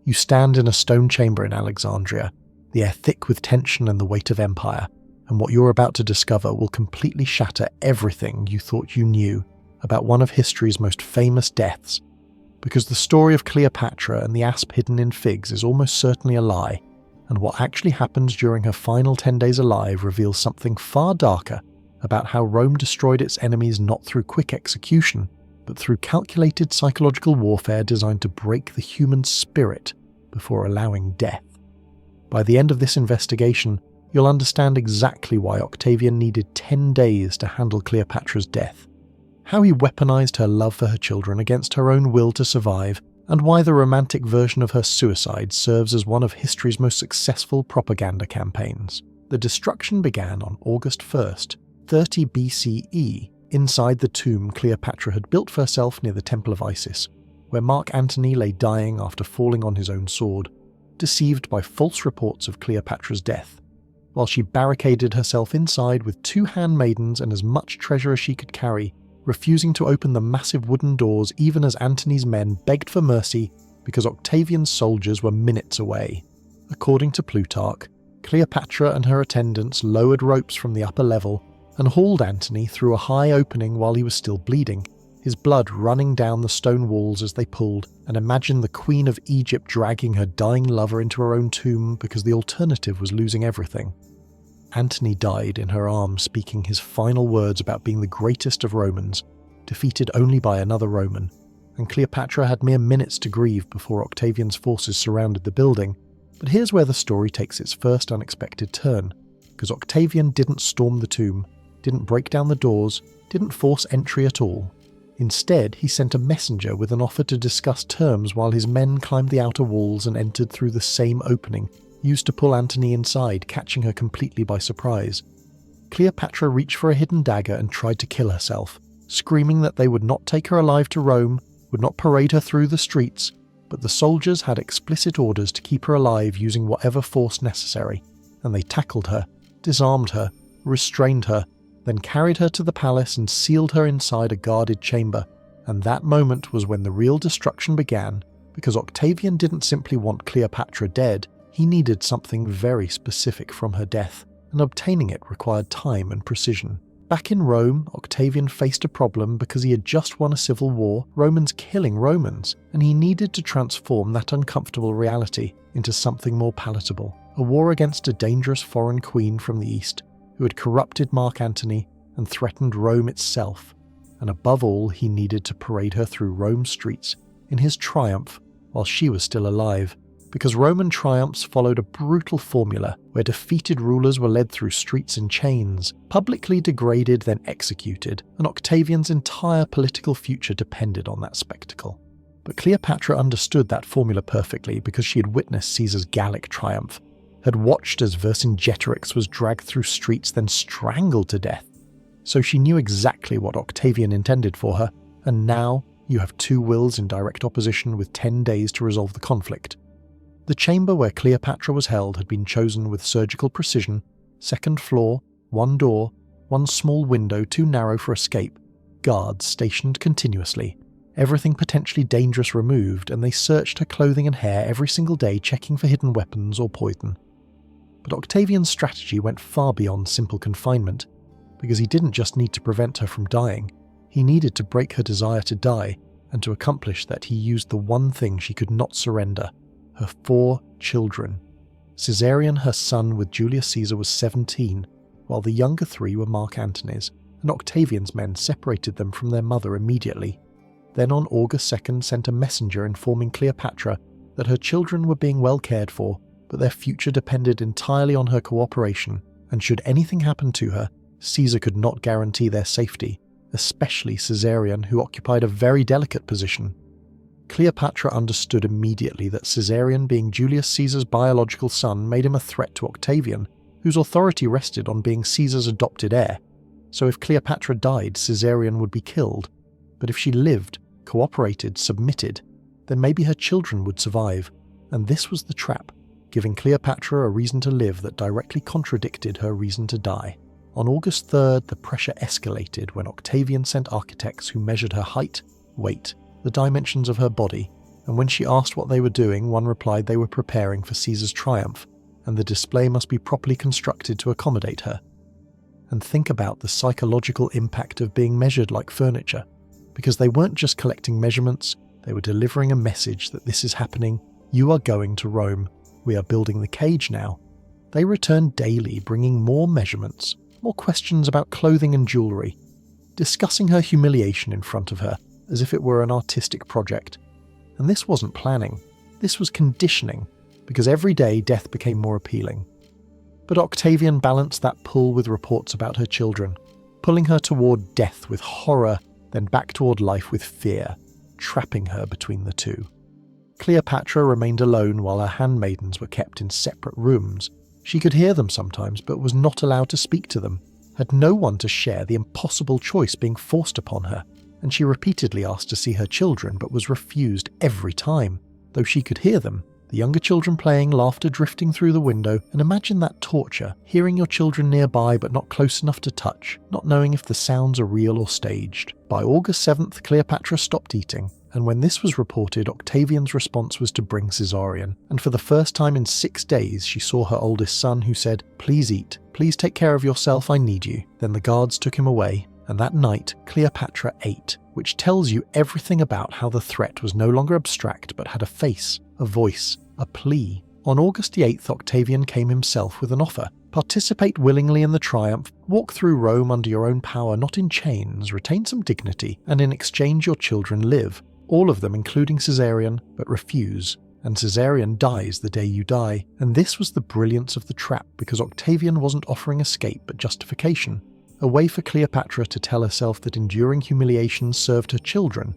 You stand in a stone chamber in Alexandria, the air thick with tension and the weight of empire, and what you're about to discover will completely shatter everything you thought you knew about one of history's most famous deaths. Because the story of Cleopatra and the asp hidden in figs is almost certainly a lie, and what actually happens during her final 10 days alive reveals something far darker about how Rome destroyed its enemies not through quick execution, but through calculated psychological warfare designed to break the human spirit before allowing death. By the end of this investigation, you'll understand exactly why Octavian needed 10 days to handle Cleopatra's death, how he weaponized her love for her children against her own will to survive, and why the romantic version of her suicide serves as one of history's most successful propaganda campaigns. The destruction began on August 1st, 30 BCE, inside the tomb Cleopatra had built for herself near the Temple of Isis, where Mark Antony lay dying after falling on his own sword, deceived by false reports of Cleopatra's death, while she barricaded herself inside with 2 handmaidens and as much treasure as she could carry, refusing to open the massive wooden doors even as Antony's men begged for mercy because Octavian's soldiers were minutes away. According to Plutarch, Cleopatra and her attendants lowered ropes from the upper level and hauled Antony through a high opening while he was still bleeding, his blood running down the stone walls as they pulled, and imagine the Queen of Egypt dragging her dying lover into her own tomb because the alternative was losing everything. Antony died in her arms, speaking his final words about being the greatest of Romans, defeated only by another Roman, and Cleopatra had mere minutes to grieve before Octavian's forces surrounded the building. But here's where the story takes its first unexpected turn, because Octavian didn't storm the tomb, didn't break down the doors, didn't force entry at all. Instead, he sent a messenger with an offer to discuss terms while his men climbed the outer walls and entered through the same opening, used to pull Antony inside, catching her completely by surprise. Cleopatra reached for a hidden dagger and tried to kill herself, screaming that they would not take her alive to Rome, would not parade her through the streets, but the soldiers had explicit orders to keep her alive using whatever force necessary, and they tackled her, disarmed her, restrained her, then carried her to the palace and sealed her inside a guarded chamber. And that moment was when the real destruction began, because Octavian didn't simply want Cleopatra dead, he needed something very specific from her death, and obtaining it required time and precision. Back in Rome, Octavian faced a problem because he had just won a civil war, Romans killing Romans, and he needed to transform that uncomfortable reality into something more palatable. A war against a dangerous foreign queen from the east, who had corrupted Mark Antony and threatened Rome itself, and above all he needed to parade her through Rome's streets in his triumph while she was still alive, because Roman triumphs followed a brutal formula where defeated rulers were led through streets in chains, publicly degraded then executed, and Octavian's entire political future depended on that spectacle. But Cleopatra understood that formula perfectly because she had witnessed Caesar's Gallic triumph, had watched as Vercingetorix was dragged through streets then strangled to death. So she knew exactly what Octavian intended for her, and now you have 2 wills in direct opposition with 10 days to resolve the conflict. The chamber where Cleopatra was held had been chosen with surgical precision, 2nd floor, 1 door, 1 small window too narrow for escape, guards stationed continuously, everything potentially dangerous removed, and they searched her clothing and hair every single day checking for hidden weapons or poison. But Octavian's strategy went far beyond simple confinement, because he didn't just need to prevent her from dying, he needed to break her desire to die, and to accomplish that he used the one thing she could not surrender, her 4 children. Caesarion, her son with Julius Caesar, was 17, while the younger 3 were Mark Antony's, and Octavian's men separated them from their mother immediately. Then on August 2nd sent a messenger informing Cleopatra that her children were being well cared for, but their future depended entirely on her cooperation, and should anything happen to her, Caesar could not guarantee their safety, especially Caesarion, who occupied a very delicate position. Cleopatra understood immediately that Caesarion, being Julius Caesar's biological son, made him a threat to Octavian, whose authority rested on being Caesar's adopted heir. So if Cleopatra died, Caesarion would be killed, but if she lived, cooperated, submitted, then maybe her children would survive, and this was the trap, giving Cleopatra a reason to live that directly contradicted her reason to die. On August 3rd, the pressure escalated when Octavian sent architects who measured her height, weight, the dimensions of her body, and when she asked what they were doing, one replied they were preparing for Caesar's triumph, and the display must be properly constructed to accommodate her. And think about the psychological impact of being measured like furniture, because they weren't just collecting measurements, they were delivering a message that this is happening, you are going to Rome, we are building the cage now. They returned daily, bringing more measurements, more questions about clothing and jewellery, discussing her humiliation in front of her as if it were an artistic project. And this wasn't planning, this was conditioning, because every day death became more appealing. But Octavian balanced that pull with reports about her children, pulling her toward death with horror, then back toward life with fear, trapping her between the two. Cleopatra remained alone while her handmaidens were kept in separate rooms. She could hear them sometimes, but was not allowed to speak to them, had no one to share the impossible choice being forced upon her, and she repeatedly asked to see her children but was refused every time. Though she could hear them, the younger children playing, laughter drifting through the window, and imagine that torture, hearing your children nearby but not close enough to touch, not knowing if the sounds are real or staged. By August 7th, Cleopatra stopped eating, and when this was reported, Octavian's response was to bring Caesarion, and for the first time in 6 days she saw her oldest son, who said, "Please eat, please take care of yourself, I need you." Then the guards took him away, and that night Cleopatra ate, which tells you everything about how the threat was no longer abstract but had a face, a voice, a plea. On August the 8th, Octavian came himself with an offer. Participate willingly in the triumph, walk through Rome under your own power, not in chains, retain some dignity, and in exchange your children live. All of them, including Caesarion, but refuse. And Caesarion dies the day you die. And this was the brilliance of the trap, because Octavian wasn't offering escape but justification. A way for Cleopatra to tell herself that enduring humiliation served her children,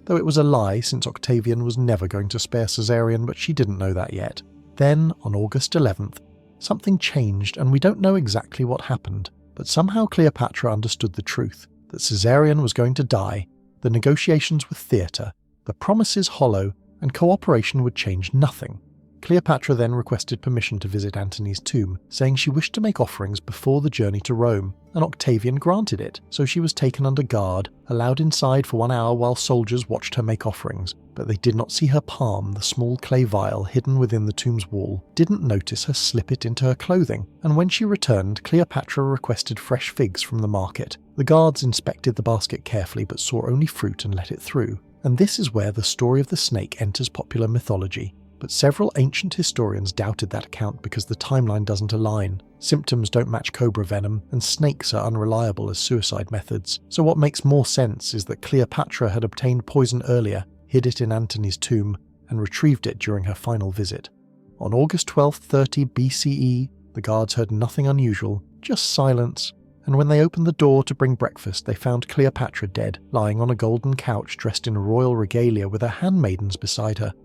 though it was a lie since Octavian was never going to spare Caesarion, but she didn't know that yet. Then, on August 11th, something changed and we don't know exactly what happened, but somehow Cleopatra understood the truth, that Caesarion was going to die, the negotiations were theatre, the promises hollow, and cooperation would change nothing. Cleopatra then requested permission to visit Antony's tomb, saying she wished to make offerings before the journey to Rome, and Octavian granted it, so she was taken under guard, allowed inside for 1 hour while soldiers watched her make offerings, but they did not see her palm, the small clay vial hidden within the tomb's wall, didn't notice her slip it into her clothing, and when she returned, Cleopatra requested fresh figs from the market. The guards inspected the basket carefully but saw only fruit and let it through, and this is where the story of the snake enters popular mythology. But several ancient historians doubted that account because the timeline doesn't align. Symptoms don't match cobra venom, and snakes are unreliable as suicide methods. So what makes more sense is that Cleopatra had obtained poison earlier, hid it in Antony's tomb, and retrieved it during her final visit. On August 12th, 30 BCE, the guards heard nothing unusual, just silence, and when they opened the door to bring breakfast, they found Cleopatra dead, lying on a golden couch dressed in royal regalia with her handmaidens beside her.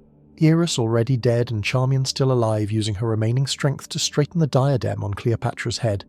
Eris already dead and Charmian still alive, using her remaining strength to straighten the diadem on Cleopatra's head.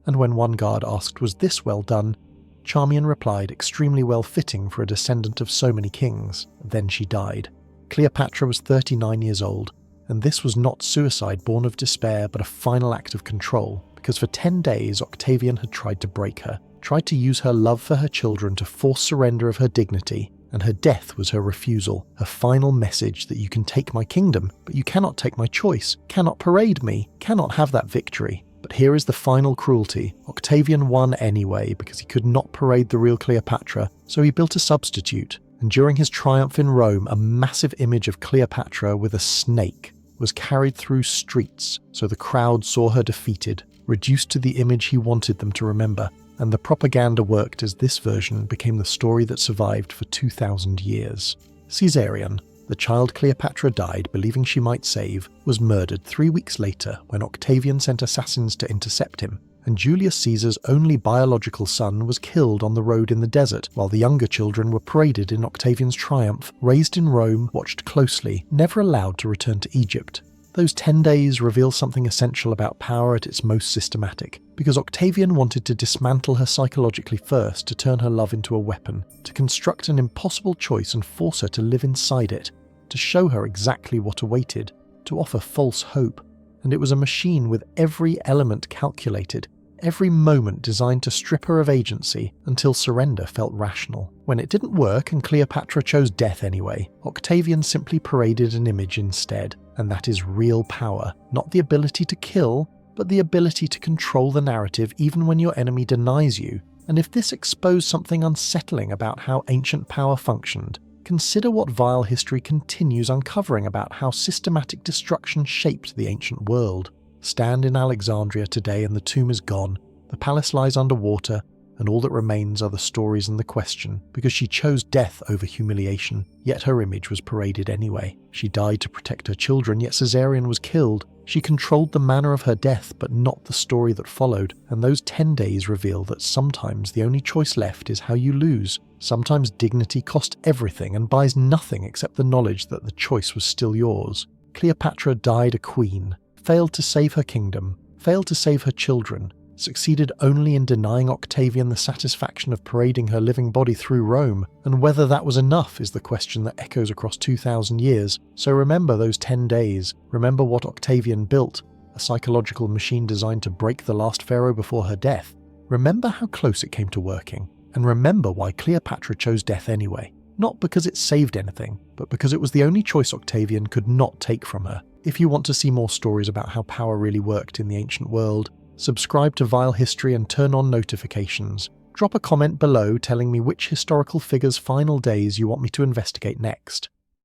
And when one guard asked, "Was this well done?" Charmian replied, "Extremely well fitting for a descendant of so many kings." Then she died. Cleopatra was 39 years old, and this was not suicide born of despair but a final act of control, because for 10 days Octavian had tried to break her, tried to use her love for her children to force surrender of her dignity, and her death was her refusal, her final message that you can take my kingdom, but you cannot take my choice, cannot parade me, cannot have that victory. But here is the final cruelty. Octavian won anyway because he could not parade the real Cleopatra, so he built a substitute, and during his triumph in Rome, a massive image of Cleopatra with a snake was carried through streets, so the crowd saw her defeated, reduced to the image he wanted them to remember. And the propaganda worked as this version became the story that survived for 2,000 years. Caesarion, the child Cleopatra died believing she might save, was murdered 3 weeks later when Octavian sent assassins to intercept him, and Julius Caesar's only biological son was killed on the road in the desert, while the younger children were paraded in Octavian's triumph, raised in Rome, watched closely, never allowed to return to Egypt. Those 10 days reveal something essential about power at its most systematic, because Octavian wanted to dismantle her psychologically first to turn her love into a weapon, to construct an impossible choice and force her to live inside it, to show her exactly what awaited, to offer false hope. And it was a machine with every element calculated, Every moment designed to strip her of agency until surrender felt rational. When it didn't work and Cleopatra chose death anyway, Octavian simply paraded an image instead, and that is real power, not the ability to kill, but the ability to control the narrative even when your enemy denies you. And if this exposed something unsettling about how ancient power functioned, consider what vile history continues uncovering about how systematic destruction shaped the ancient world. Stand in Alexandria today and the tomb is gone, the palace lies underwater, and all that remains are the stories and the question, because she chose death over humiliation, yet her image was paraded anyway. She died to protect her children, yet Caesarion was killed. She controlled the manner of her death, but not the story that followed, and those 10 days reveal that sometimes the only choice left is how you lose. Sometimes dignity costs everything and buys nothing except the knowledge that the choice was still yours. Cleopatra died a queen, failed to save her kingdom, failed to save her children, succeeded only in denying Octavian the satisfaction of parading her living body through Rome, and whether that was enough is the question that echoes across 2,000 years. So remember those 10 days, remember what Octavian built, a psychological machine designed to break the last pharaoh before her death. Remember how close it came to working, and remember why Cleopatra chose death anyway. Not because it saved anything, but because it was the only choice Octavian could not take from her. If you want to see more stories about how power really worked in the ancient world, subscribe to Vile History and turn on notifications. Drop a comment below telling me which historical figure's final days you want me to investigate next.